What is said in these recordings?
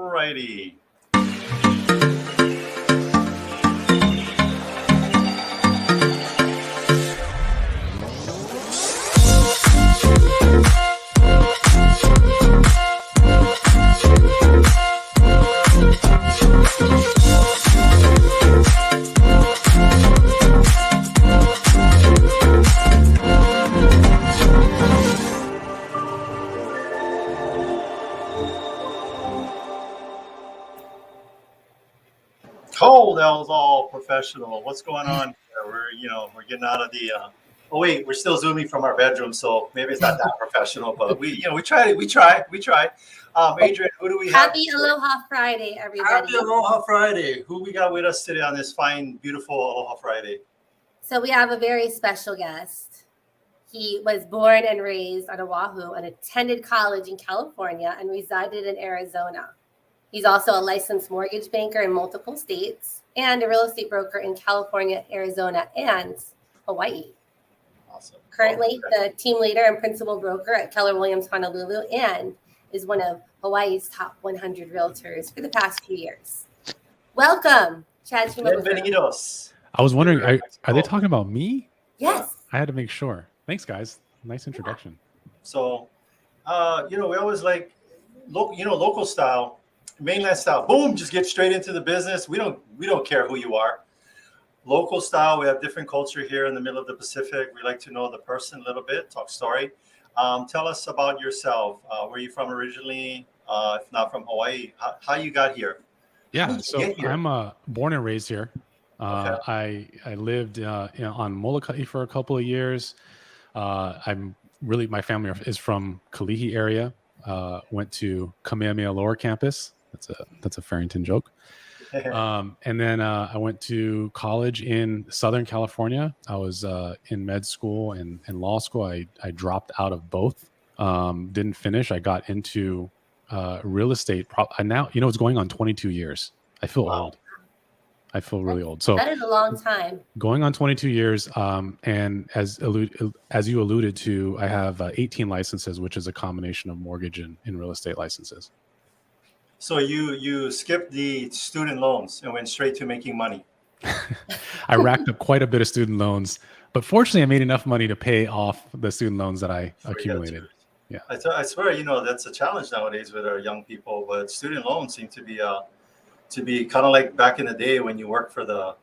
righty. Oh, that was all professional. What's going on here? We're getting out of the. Oh wait, we're still zooming from our bedroom, so maybe it's not that professional. But we tried it. We tried. Adrian, who do we have? Happy Aloha Friday, everybody. Happy Aloha Friday. Who we got with us today on this fine, beautiful Aloha Friday? So we have a very special guest. He was born and raised on Oahu and attended college in California and resided in Arizona. He's also a licensed mortgage banker in multiple states and a real estate broker in California, Arizona, and Hawaii. Awesome. Currently, the team leader and principal broker at Keller Williams, Honolulu, and is one of Hawaii's top 100 realtors for the past few years. Welcome, Chad Shimabukuro. Bienvenidos. I was wondering, are they talking about me? Yes. I had to make sure. Thanks, guys. Nice introduction. So, we always like, local style. Mainland style, boom, just get straight into the business. We don't care who you are. Local style, we have different culture here in the middle of the Pacific. We like to know the person a little bit, talk story. Tell us about yourself. Where you from originally? If not from Hawaii, how you got here? Yeah, so I'm born and raised here. Okay. I lived on Molokai for a couple of years. My family is from Kalihi area. Went to Kamehameha Lower Campus. That's a Farrington joke. And then I went to college in Southern California. I was in med school and law school. I dropped out of both. Didn't finish. I got into real estate. Now, it's going on 22 years. I feel old. I feel really old. So that is a long time. Going on 22 years. And as you alluded to, I have 18 licenses, which is a combination of mortgage and real estate licenses. So you skipped the student loans and went straight to making money. I racked up quite a bit of student loans, but fortunately I made enough money to pay off the student loans that I accumulated. Yeah. I swear, that's a challenge nowadays with our young people, but student loans seem to be kind of like back in the day when you worked for the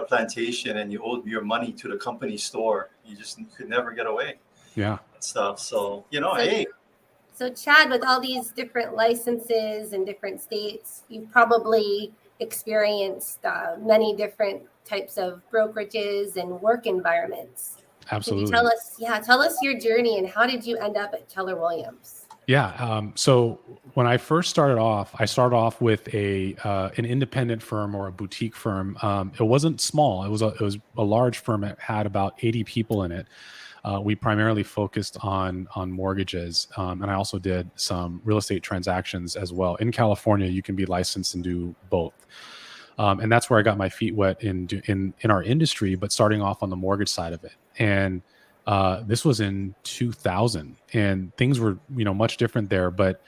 plantation and you owed your money to the company store. You could never get away. Yeah. Stuff. So, hey. So Chad, with all these different licenses in different states, you've probably experienced many different types of brokerages and work environments. Absolutely. Can you tell us your journey and how did you end up at Keller Williams? Yeah. So when I first started off, I started off with an independent firm or a boutique firm. It wasn't small. It was a large firm. It had about 80 people in it. We primarily focused on mortgages, and I also did some real estate transactions as well. In California, you can be licensed and do both, and that's where I got my feet wet in our industry. But starting off on the mortgage side of it, and this was in 2000, and things were much different there. But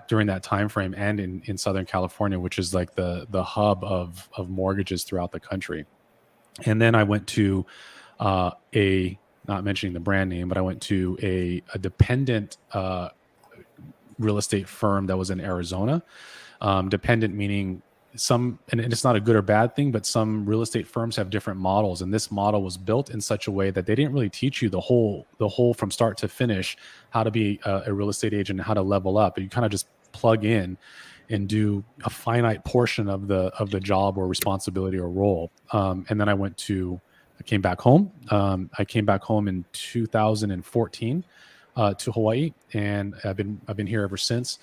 during that time frame, and in Southern California, which is like the hub of mortgages throughout the country, and then I went to not mentioning the brand name, but I went to a dependent real estate firm that was in Arizona. Dependent meaning and it's not a good or bad thing, but some real estate firms have different models. And this model was built in such a way that they didn't really teach you the whole from start to finish, how to be a real estate agent, and how to level up. You kind of just plug in and do a finite portion of the job or responsibility or role. And then I came back home. I came back home in 2014 to Hawaii, and I've been here ever since.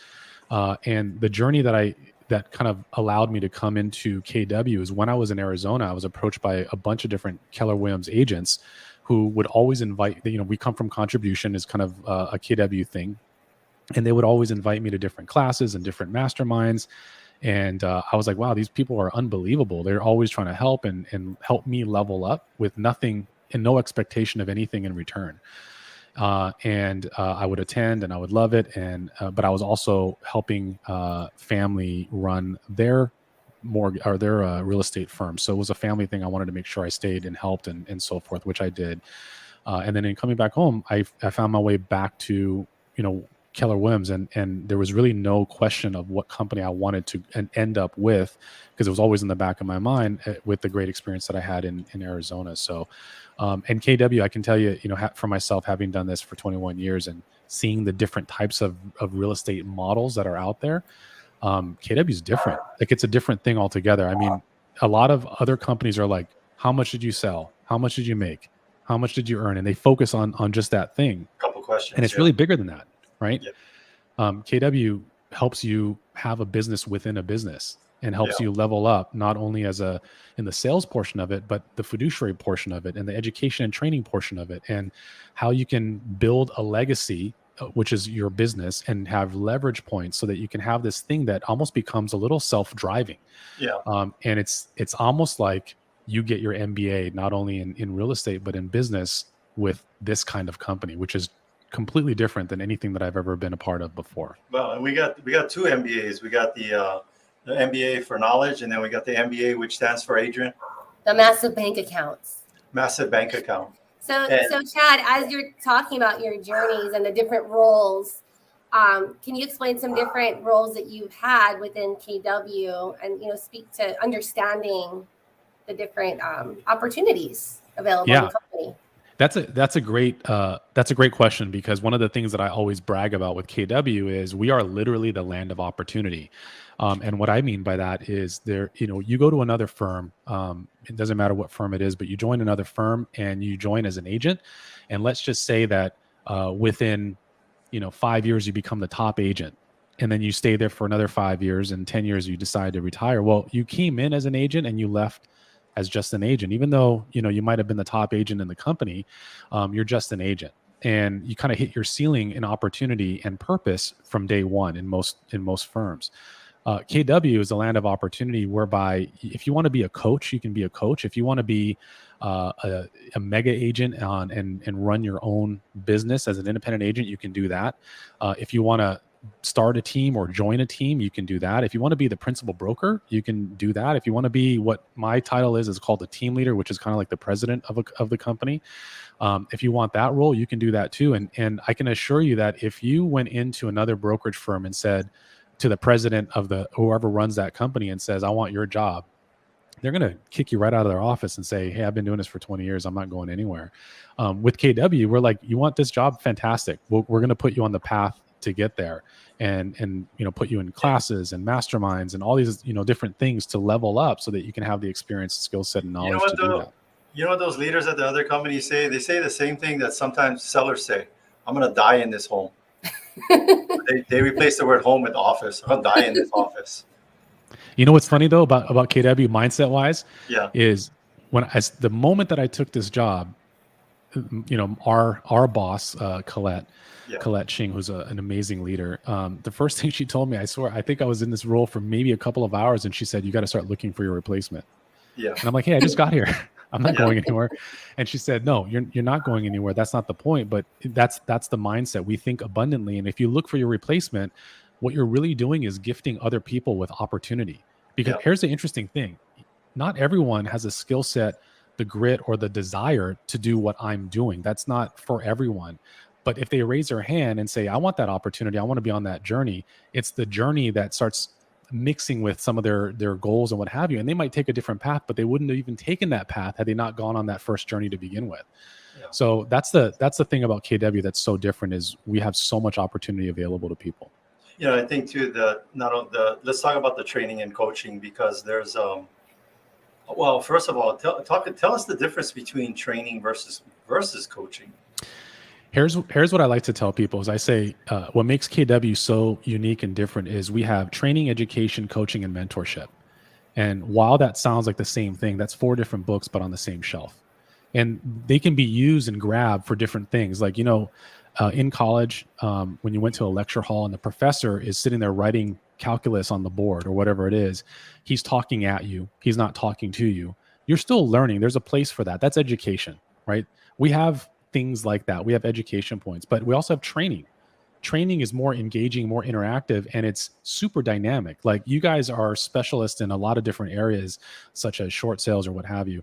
And the journey that kind of allowed me to come into KW is when I was in Arizona, I was approached by a bunch of different Keller Williams agents who would always invite. We come from contribution is kind of a KW thing, and they would always invite me to different classes and different masterminds. And I was like, wow, these people are unbelievable. They're always trying to help and help me level up with nothing and no expectation of anything in return. and I would attend and I would love it. And but I was also helping family run their real estate firm. So it was a family thing. I wanted to make sure I stayed and helped and so forth, which I did. And then in coming back home, I found my way back to, Keller Williams, and there was really no question of what company I wanted to end up with, because it was always in the back of my mind with the great experience that I had in Arizona. So, and KW, I can tell you, for myself, having done this for 21 years and seeing the different types of real estate models that are out there, KW is different. Like, it's a different thing altogether. I mean, a lot of other companies are like, how much did you sell? How much did you make? How much did you earn? And they focus on just that thing. Couple questions. And it's really bigger than that, right? Yep. KW helps you have a business within a business and helps you level up, not only in the sales portion of it, but the fiduciary portion of it and the education and training portion of it, and how you can build a legacy, which is your business, and have leverage points so that you can have this thing that almost becomes a little self-driving. Yeah. And it's almost like you get your MBA, not only in real estate, but in business with this kind of company, which is completely different than anything that I've ever been a part of before. Well, and we got two MBAs. We got the MBA for knowledge, and then we got the MBA, which stands for Adrian. The massive bank accounts. Massive bank account. So Chad, as you're talking about your journeys and the different roles, can you explain some different roles that you've had within KW, and speak to understanding the different opportunities available in the company? That's a great question, because one of the things that I always brag about with KW is we are literally the land of opportunity. And what I mean by that is you go to another firm, it doesn't matter what firm it is, but you join another firm and you join as an agent. And let's just say that within 5 years, you become the top agent. And then you stay there for another 5 years, and 10 years, you decide to retire. Well, you came in as an agent and you left as just an agent. Even though, you might have been the top agent in the company, you're just an agent. And you kind of hit your ceiling in opportunity and purpose from day one in most firms. KW is a land of opportunity whereby if you want to be a coach, you can be a coach. If you want to be a mega agent and run your own business as an independent agent, you can do that. If you want to start a team or join a team, you can do that. If you want to be the principal broker, you can do that. If you want to be what my title is called a team leader, which is kind of like the president of the company. If you want that role, you can do that too. And I can assure you that if you went into another brokerage firm and said to the president of whoever runs that company and says, I want your job, they're going to kick you right out of their office and say, hey, I've been doing this for 20 years. I'm not going anywhere. With KW, we're like, you want this job? Fantastic. We're going to put you on the path to get there, and put you in classes and masterminds and all these different things to level up so that you can have the experience, skill set, and knowledge to do that. You know what those leaders at the other companies say? They say the same thing that sometimes sellers say. I'm going to die in this home. they replace the word home with office. I'm going to die in this office. You know what's funny though about KW mindset wise? Yeah. Is the moment that I took this job, our boss, Colette Ching, who's an amazing leader. The first thing she told me, I swear, I think I was in this role for maybe a couple of hours, and she said, you got to start looking for your replacement. Yeah. And I'm like, hey, I just got here. I'm not going anywhere. And she said, no, you're not going anywhere. That's not the point. But that's the mindset. We think abundantly. And if you look for your replacement, what you're really doing is gifting other people with opportunity. Because here's the interesting thing. Not everyone has a skill set, the grit, or the desire to do what I'm doing. That's not for everyone. But if they raise their hand and say, I want that opportunity, I want to be on that journey, it's the journey that starts mixing with some of their goals and what have you. And they might take a different path, but they wouldn't have even taken that path had they not gone on that first journey to begin with. Yeah. So that's the thing about KW that's so different, is we have so much opportunity available to people. I think too, let's talk about the training and coaching, because there's, well, first of all, tell us the difference between training versus coaching. Here's what I like to tell people is I say, what makes KW so unique and different is we have training, education, coaching, and mentorship. And while that sounds like the same thing, that's 4 different books, but on the same shelf. And they can be used and grabbed for different things. Like, in college, when you went to a lecture hall and the professor is sitting there writing calculus on the board or whatever it is, he's talking at you. He's not talking to you. You're still learning. There's a place for that. That's education, right? We have things like that. We have education points, but we also have training. Training is more engaging, more interactive, and it's super dynamic. Like, you guys are specialists in a lot of different areas, such as short sales or what have you.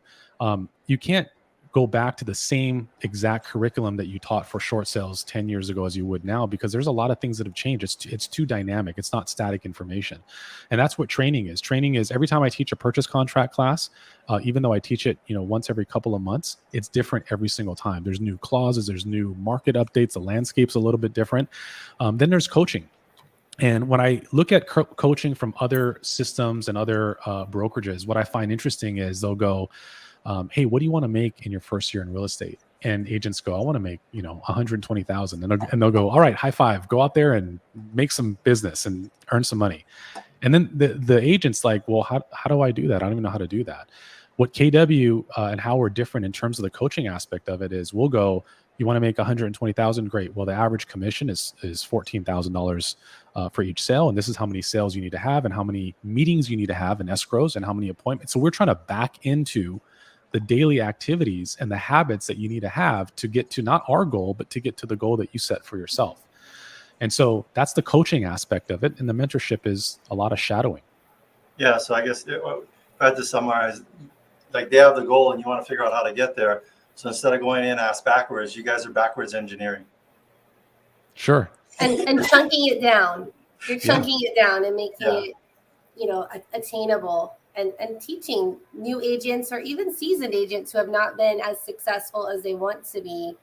You can't go back to the same exact curriculum that you taught for short sales 10 years ago as you would now, because there's a lot of things that have changed. It's too dynamic. It's not static information. And that's what training is. Training is, every time I teach a purchase contract class, even though I teach it, once every couple of months, it's different every single time. There's new clauses, there's new market updates, the landscape's a little bit different. Then there's coaching. And when I look at coaching from other systems and other brokerages, what I find interesting is they'll go, hey, what do you want to make in your first year in real estate? And agents go, I want to make, 120,000. And they'll go, all right, high five, go out there and make some business and earn some money. And then the agent's like, well, how do I do that? I don't even know how to do that. What KW and how we're different in terms of the coaching aspect of it is, we'll go, you want to make 120,000? Great. Well, the average commission is $14,000 for each sale. And this is how many sales you need to have, and how many meetings you need to have, and escrows, and how many appointments. So we're trying to back into the daily activities and the habits that you need to have to get to not our goal, but to get to the goal that you set for yourself. And so that's the coaching aspect of it. And the mentorship is a lot of shadowing. Yeah. So I guess if I had to summarize, like, they have the goal and you want to figure out how to get there. So instead of going in ass backwards, you guys are backwards engineering. Sure. And chunking it down. You're chunking it down and making it, attainable. And teaching new agents or even seasoned agents who have not been as successful as they want to be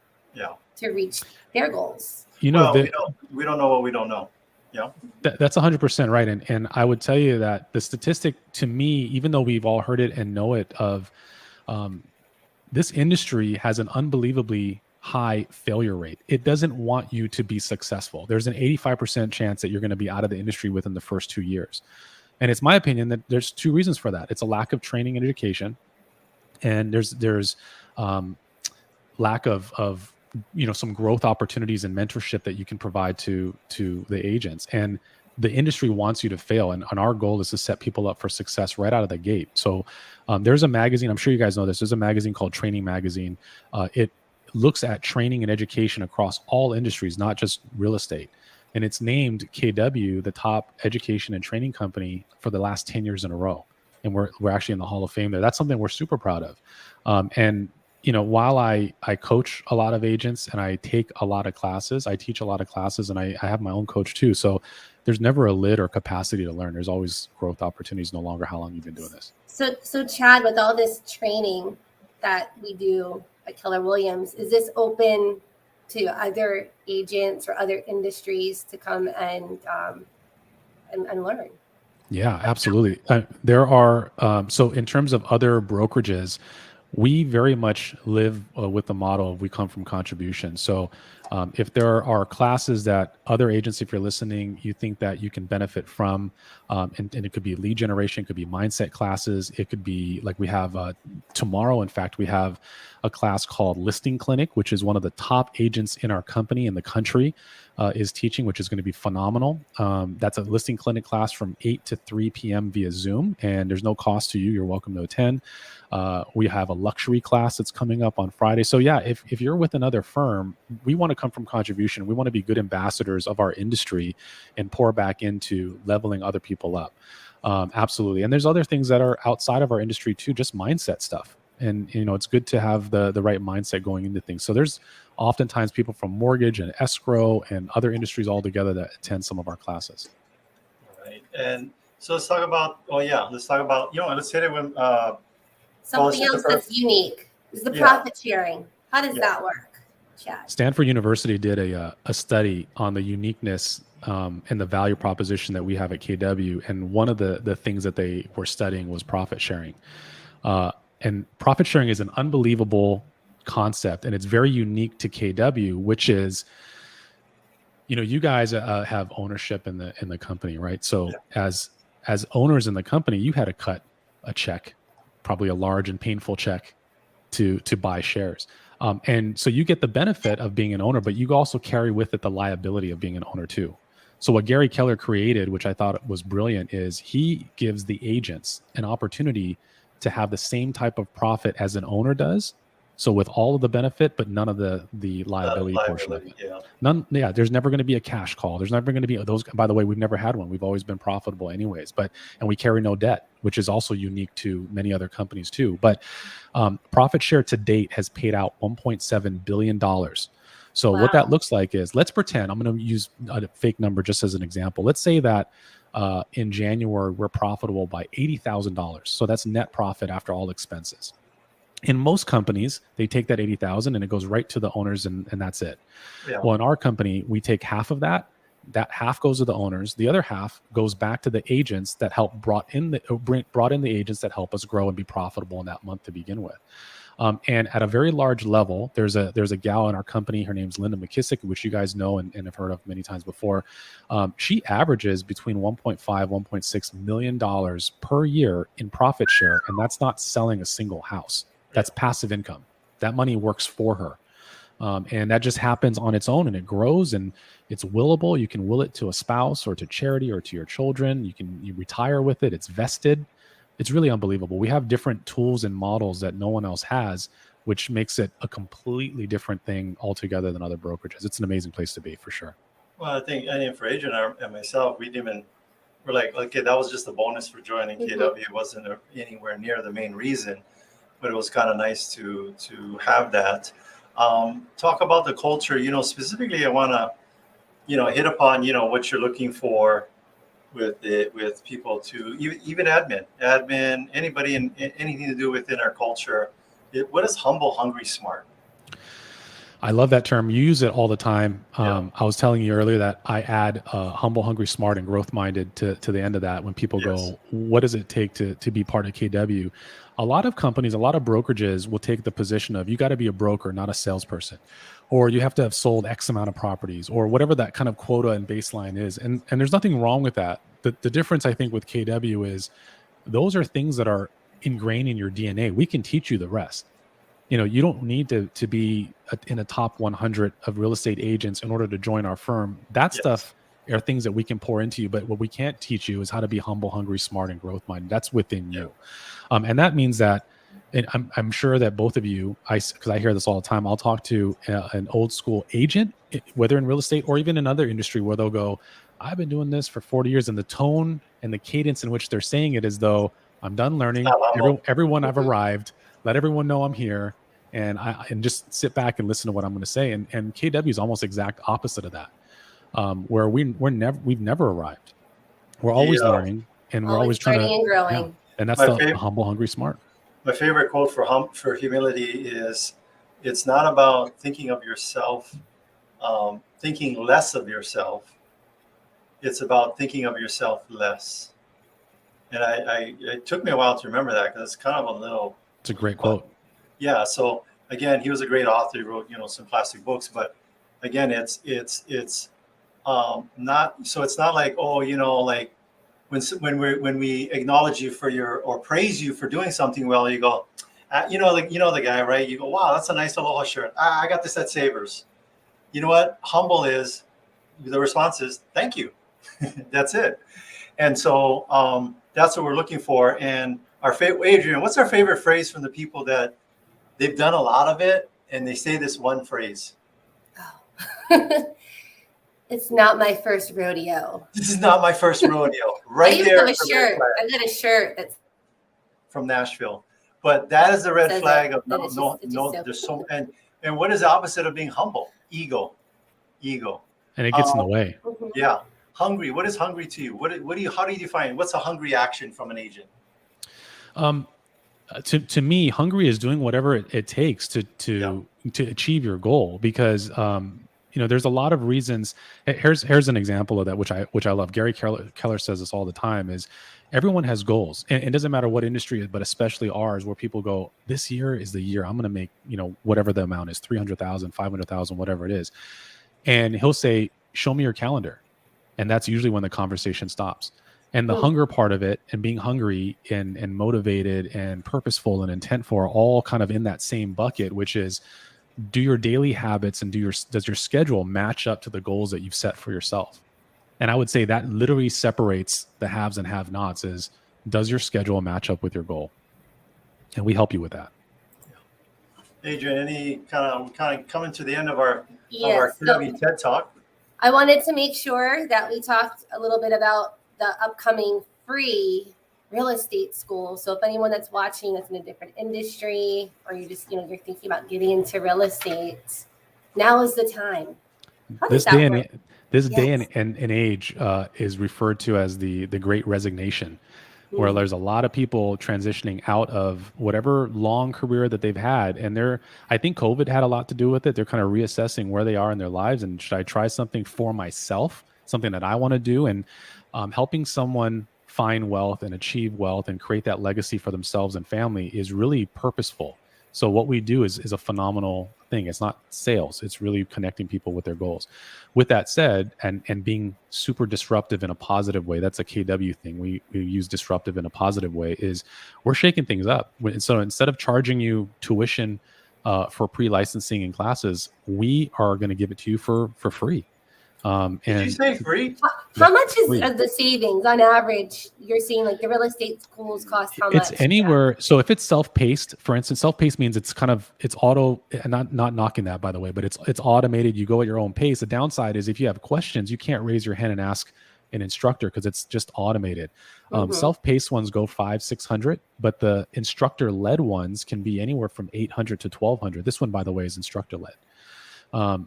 to reach their goals. We don't know what we don't know. Yeah. That's 100% right. And I would tell you that the statistic, to me, even though we've all heard it and know it, of this industry has an unbelievably high failure rate. It doesn't want you to be successful. There's an 85% chance that you're going to be out of the industry within the first 2 years. And it's my opinion that there's two reasons for that. It's a lack of training and education, and there's lack of some growth opportunities and mentorship that you can provide to the agents. And the industry wants you to fail, and our goal is to set people up for success right out of the gate. So there's a magazine, I'm sure you guys know this. There's a magazine called Training Magazine. It looks at training and education across all industries, not just real estate. And it's named KW the top education and training company for the last 10 years in a row. And we're actually in the Hall of Fame there. That's something we're super proud of. And while I coach a lot of agents and I take a lot of classes, I teach a lot of classes, and I have my own coach too. So there's never a lid or capacity to learn. There's always growth opportunities, no longer how long you've been doing this. So Chad, with all this training that we do at Keller Williams, is this open to other agents or other industries to come and learn? Yeah, absolutely. There are, so in terms of other brokerages, we very much live with the model of we come from contribution. So if there are classes that other agents, if you're listening, you think that you can benefit from, and it could be lead generation, it could be mindset classes, it could be like we have tomorrow, in fact, we have a class called Listing Clinic, which is one of the top agents in our company, in the country, is teaching, which is going to be phenomenal. That's a Listing Clinic class from 8 to 3 p.m. via Zoom, and there's no cost to you. You're welcome to attend. We have a luxury class that's coming up on Friday. So yeah, if you're with another firm, we want to come from contribution. We want to be good ambassadors of our industry and pour back into leveling other people up. Absolutely. And there's other things that are outside of our industry too, just mindset stuff. And, it's good to have the right mindset going into things. So there's oftentimes people from mortgage and escrow and other industries all together that attend some of our classes. All right. And so let's talk about, let's hit it with something else that's unique is the profit sharing. How does that work, Chad? Stanford University did a study on the uniqueness and the value proposition that we have at KW. And one of the things that they were studying was profit sharing. And profit sharing is an unbelievable concept, and it's very unique to KW, which is, you guys have ownership in the company, right? So as owners in the company, you had to cut a check, probably a large and painful check, to buy shares. And so you get the benefit of being an owner, but you also carry with it the liability of being an owner too. So what Gary Keller created, which I thought was brilliant, is he gives the agents an opportunity to have the same type of profit as an owner does, So with all of the benefit, but none of the liability portion of it. Yeah. None. Yeah. There's never going to be a cash call. There's never going to be those. By the way, we've never had one. We've always been profitable anyways, and we carry no debt, which is also unique to many other companies too. But profit share to date has paid out $1.7 billion. So what that looks like is, let's pretend, I'm going to use a fake number just as an example. Let's say that in January, we're profitable by $80,000. So that's net profit after all expenses. In most companies, they take that 80,000 and it goes right to the owners, and that's it. Yeah. Well, in our company, we take half of that. That half goes to the owners. The other half goes back to the agents that brought in the agents that help us grow and be profitable in that month to begin with. And at a very large level, there's a gal in our company. Her name's Linda McKissick, which you guys know and have heard of many times before. She averages between $1.5-1.6 million per year in profit share, and that's not selling a single house. That's passive income. That money works for her. And that just happens on its own, and it grows, and it's willable. You can will it to a spouse or to charity or to your children. You retire with it. It's vested. It's really unbelievable. We have different tools and models that no one else has, which makes it a completely different thing altogether than other brokerages. It's an amazing place to be, for sure. Well, I think for Adrian and myself, we're like, okay, that was just a bonus for joining KW. It wasn't anywhere near the main reason, but it was kind of nice to have that. Talk about the culture, specifically I want to, hit upon, what you're looking for with people to even admin, anybody in anything to do within our culture. What is humble, hungry, smart? I love that term. You use it all the time. I was telling you earlier that I add humble, hungry, smart, and growth minded to the end of that. When people go, what does it take to be part of KW? A lot of companies, a lot of brokerages will take the position of, you got to be a broker, not a salesperson, or you have to have sold X amount of properties, or whatever that kind of quota and baseline is. And there's nothing wrong with that. The difference, I think, with KW is those are things that are ingrained in your DNA. We can teach you the rest. You don't need to be in a top 100 of real estate agents in order to join our firm. That stuff are things that we can pour into you. But what we can't teach you is how to be humble, hungry, smart, and growth minded. That's within you. And that means that, and I'm sure that both of you, because I hear this all the time, I'll talk to an old school agent, whether in real estate or even in another industry, where they'll go, I've been doing this for 40 years. And the tone and the cadence in which they're saying it is though, I'm done learning. Everyone I've arrived. Let everyone know I'm here, and just sit back and listen to what I'm going to say. And KW is almost exact opposite of that, where we've never arrived. We're always learning, and we're always trying to and growing. Yeah. And that's the humble, hungry, smart. My favorite quote for humility is, it's not about thinking of yourself, thinking less of yourself. It's about thinking of yourself less. And it took me a while to remember that, because it's kind of a little. It's a great quote. Yeah. So again, he was a great author. He wrote, some classic books. But again, it's not. So it's not like, like when we acknowledge you for or praise you for doing something well, you go, the guy, right? You go, wow, that's a nice aloha shirt. I got this at Savers. You know what? Humble is, the response is, thank you. That's it. And so that's what we're looking for. And Adrian, what's our favorite phrase from the people that they've done a lot of it and they say this one phrase? Oh. It's not my first rodeo. This is not my first rodeo. Right there. I got a shirt that's from Nashville. But that is the red flag of no. There's so and what is the opposite of being humble? Ego. And it gets in the way. Yeah. Hungry. What is hungry to you? How do you define it? What's a hungry action from an agent? To me, hungry is doing whatever it takes to achieve your goal, because there's a lot of reasons. Here's an example of that, which I love. Gary Keller says this all the time, is everyone has goals, and it doesn't matter what industry, but especially ours, where people go, this year is the year I'm going to make, whatever the amount is, 300,000, 500,000, whatever it is. And he'll say, show me your calendar. And that's usually when the conversation stops. And the hunger part of it, and being hungry and motivated and purposeful and intentful, are all kind of in that same bucket, which is, do your daily habits and does your schedule match up to the goals that you've set for yourself? And I would say that literally separates the haves and have-nots, is, does your schedule match up with your goal? And we help you with that. Adrian, any kind of coming to the end of our Yes. KW TED Talk? I wanted to make sure that we talked a little bit about the upcoming free real estate school. So if anyone that's watching that's in a different industry, or you just, you're thinking about getting into real estate, now is the time. How does This that day work? and age is referred to as the Great Resignation, where there's a lot of people transitioning out of whatever long career that they've had, and I think COVID had a lot to do with it. They're kind of reassessing where they are in their lives, and should I try something for myself, something that I want to do, and helping someone find wealth and achieve wealth and create that legacy for themselves and family is really purposeful. So what we do is a phenomenal thing. It's not sales. It's really connecting people with their goals. With that said, and being super disruptive in a positive way, that's a KW thing. We use disruptive in a positive way, is we're shaking things up. So instead of charging you tuition for pre-licensing and classes, we are going to give it to you for free. Did you say free? How much is free. the savings on average? You're seeing like the real estate schools cost how much? It's anywhere. So if it's self-paced, for instance, self-paced means it's auto, not knocking that, by the way, but it's automated. You go at your own pace. The downside is if you have questions, you can't raise your hand and ask an instructor because it's just automated. Self-paced ones go 500-600, but the instructor-led ones can be anywhere from 800 to 1200. This one, by the way, is instructor-led.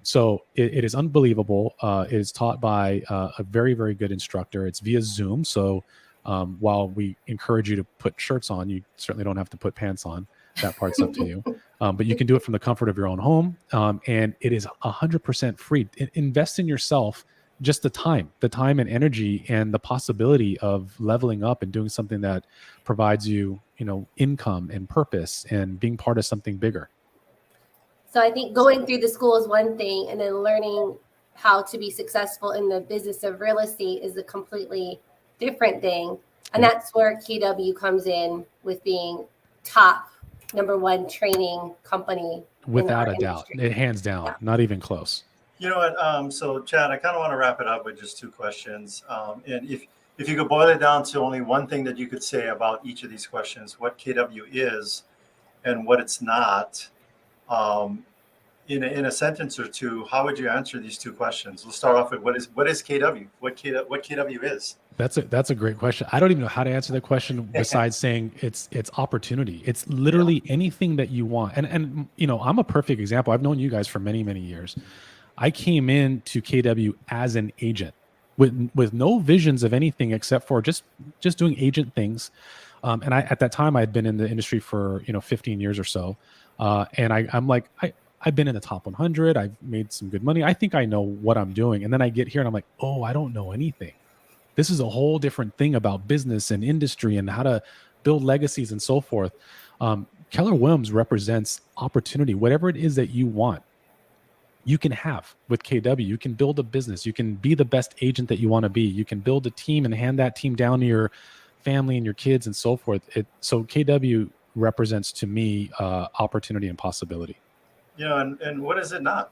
So it is unbelievable. It is taught by a very, very good instructor. It's via Zoom. So while we encourage you to put shirts on, you certainly don't have to put pants on. That part's up to you. But you can do it from the comfort of your own home. And it is 100% free. Invest in yourself, just the time and energy and the possibility of leveling up and doing something that provides you, income and purpose and being part of something bigger. So I think going through the school is one thing, and then learning how to be successful in the business of real estate is a completely different thing. And that's where KW comes in with being top #1 training company. Without a doubt. It hands down, not even close. You know what? So Chad, I kind of want to wrap it up with just 2 questions. And if you could boil it down to only one thing that you could say about each of these questions, what KW is and what it's not, in a sentence or 2, how would you answer these 2 questions? Let's start off with what is KW? What KW is? That's a great question. I don't even know how to answer that question besides saying it's opportunity. It's literally anything that you want. And I'm a perfect example. I've known you guys for many, many years. I came into KW as an agent with no visions of anything except for just doing agent things. And at that time I had been in the industry for 15 years or so. And I'm like, I've been in the top 100. I've made some good money. I think I know what I'm doing. And then I get here and I'm like, oh, I don't know anything. This is a whole different thing about business and industry and how to build legacies and so forth. Keller Williams represents opportunity. Whatever it is that you want, you can have with KW. You can build a business. You can be the best agent that you want to be. You can build a team and hand that team down to your family and your kids and so forth. So KW represents to me opportunity and possibility. And what is it not?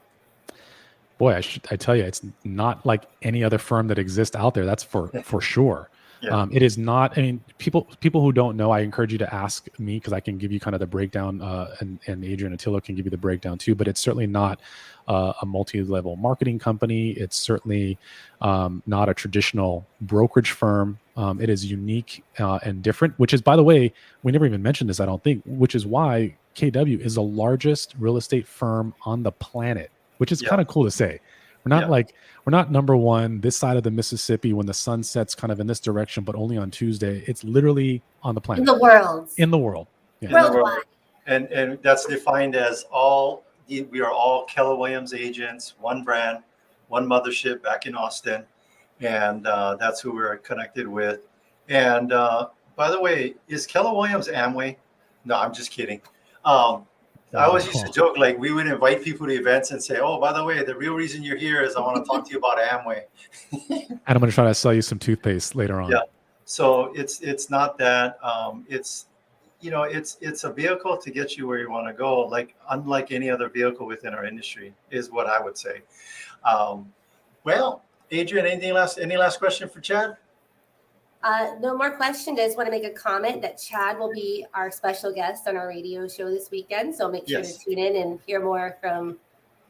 Boy, I tell you, it's not like any other firm that exists out there. That's for sure. Yeah. It is not. I mean, people who don't know, I encourage you to ask me because I can give you kind of the breakdown, and Adrian Attilo can give you the breakdown too. But it's certainly not a multi-level marketing company. It's certainly not a traditional brokerage firm. It is unique and different. Which is, by the way, we never even mentioned this, I don't think. Which is why KW is the largest real estate firm on the planet. Which is kind of cool to say. We're not we're not #1 this side of the Mississippi when the sun sets kind of in this direction, but only on Tuesday. It's literally on the planet. In the world. In the world. Yeah. Worldwide. And that's defined as we are all Keller Williams agents, one brand, one mothership back in Austin. And that's who we're connected with. And by the way, is Keller Williams Amway? No, I'm just kidding. I always used to joke, like we would invite people to events and say, oh, by the way, the real reason you're here is I want to talk to you about Amway. And I'm going to try to sell you some toothpaste later on. Yeah. So it's not that. It's a vehicle to get you where you want to go, like unlike any other vehicle within our industry, is what I would say. Well, Adrian, any last question for Chad? No more questions. I just want to make a comment that Chad will be our special guest on our radio show this weekend. So make sure to tune in and hear more from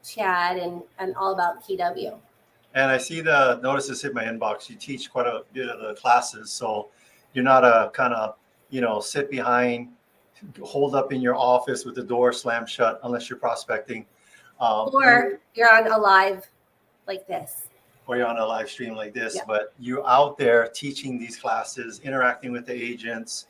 Chad and all about KW. And I see the notices hit my inbox. You teach quite a bit of the classes. So you're not a kind of, sit behind, hold up in your office with the door slammed shut unless you're prospecting. Or you're on a live like this. Or you're on a live stream like this, Yeah. but you're out there teaching these classes, interacting with the agents,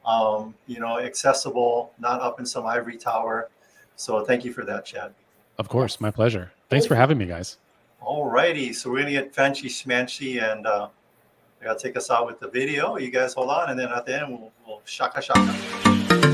accessible, not up in some ivory tower. So thank you for that, Chad. Of course, my pleasure. Thanks for having me, guys. All righty, so we're gonna get fancy schmancy, and I gotta take us out with the video. You guys hold on, and then at the end we'll shaka shaka.